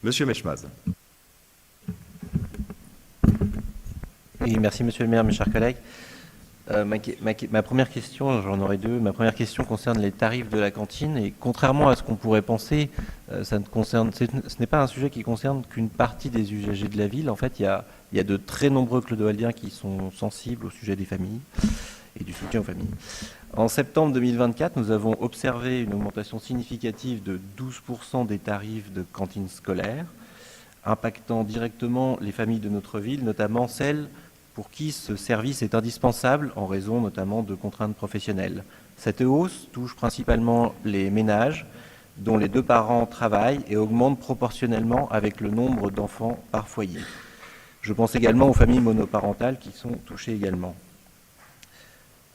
Monsieur Mechmaz. Oui, merci Monsieur le maire, mes chers collègues. Ma première question, j'en aurai deux. Ma première question concerne les tarifs de la cantine et contrairement à ce qu'on pourrait penser, ce n'est pas un sujet qui concerne qu'une partie des usagers de la ville. En fait, il y a de très nombreux clodoaldiens qui sont sensibles au sujet des familles et du soutien aux familles. En septembre 2024, nous avons observé une augmentation significative de 12% des tarifs de cantines scolaires, impactant directement les familles de notre ville, notamment celles pour qui ce service est indispensable en raison notamment de contraintes professionnelles. Cette hausse touche principalement les ménages dont les deux parents travaillent et augmente proportionnellement avec le nombre d'enfants par foyer. Je pense également aux familles monoparentales qui sont touchées également.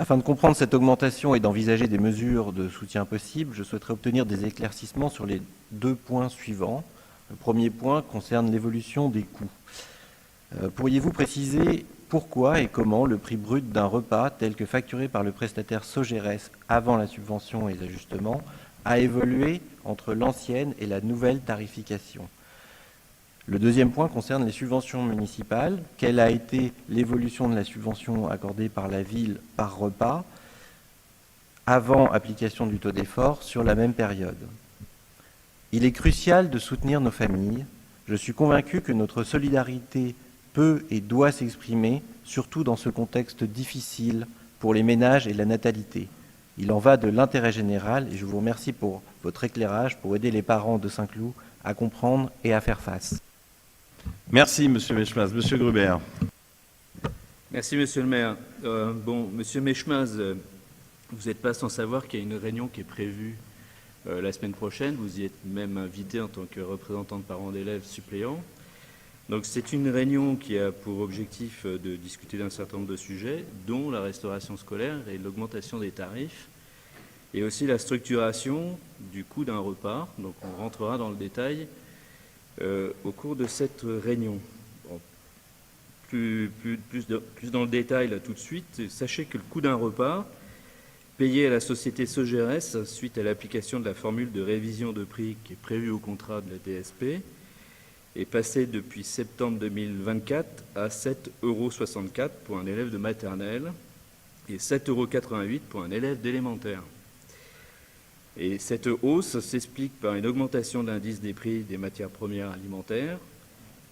Afin de comprendre cette augmentation et d'envisager des mesures de soutien possibles, je souhaiterais obtenir des éclaircissements sur les deux points suivants. Le premier point concerne l'évolution des coûts. Pourriez-vous préciser pourquoi et comment le prix brut d'un repas, tel que facturé par le prestataire Sogeres avant la subvention et les ajustements, a évolué entre l'ancienne et la nouvelle tarification? Le deuxième point concerne les subventions municipales. Quelle a été l'évolution de la subvention accordée par la ville par repas avant application du taux d'effort sur la même période? Il est crucial de soutenir nos familles. Je suis convaincu que notre solidarité peut et doit s'exprimer, surtout dans ce contexte difficile pour les ménages et la natalité. Il en va de l'intérêt général et je vous remercie pour votre éclairage pour aider les parents de Saint-Cloud à comprendre et à faire face. Merci, Monsieur Mechmaz. Monsieur Gruber. Merci, Monsieur le maire. Monsieur Mechmaz, vous n'êtes pas sans savoir qu'il y a une réunion qui est prévue la semaine prochaine. Vous y êtes même invité en tant que représentant de parents d'élèves suppléants. Donc c'est une réunion qui a pour objectif de discuter d'un certain nombre de sujets, dont la restauration scolaire et l'augmentation des tarifs, et aussi la structuration du coût d'un repas. Donc on rentrera dans le détail au cours de cette réunion. Bon, plus dans le détail là tout de suite, sachez que le coût d'un repas payé à la société Sogeres suite à l'application de la formule de révision de prix qui est prévue au contrat de la DSP est passé depuis septembre 2024 à 7,64 € pour un élève de maternelle et 7,88 € pour un élève d'élémentaire. Et cette hausse s'explique par une augmentation de l'indice des prix des matières premières alimentaires,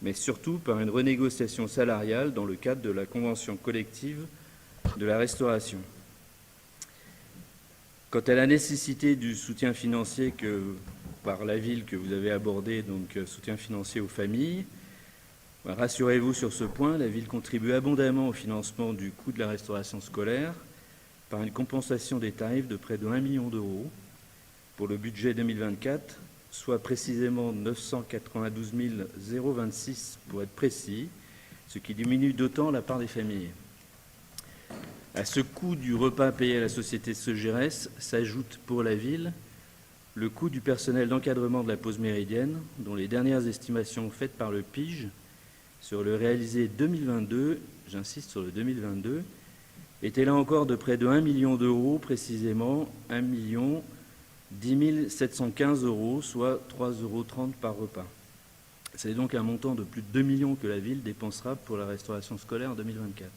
mais surtout par une renégociation salariale dans le cadre de la convention collective de la restauration. Quant à la nécessité du soutien financier par la ville que vous avez abordé, donc soutien financier aux familles, rassurez-vous sur ce point, la ville contribue abondamment au financement du coût de la restauration scolaire par une compensation des tarifs de près de 1 million d'euros pour le budget 2024, soit précisément 992 026 pour être précis, ce qui diminue d'autant la part des familles. À ce coût du repas payé à la société Sogeres s'ajoute pour la ville le coût du personnel d'encadrement de la pause méridienne, dont les dernières estimations faites par le PIGE sur le réalisé 2022, j'insiste sur le 2022, étaient là encore de près de 1 million d'euros, précisément 1 10 715 €, soit 3,30 € par repas. C'est donc un montant de plus de 2 millions que la ville dépensera pour la restauration scolaire en 2024.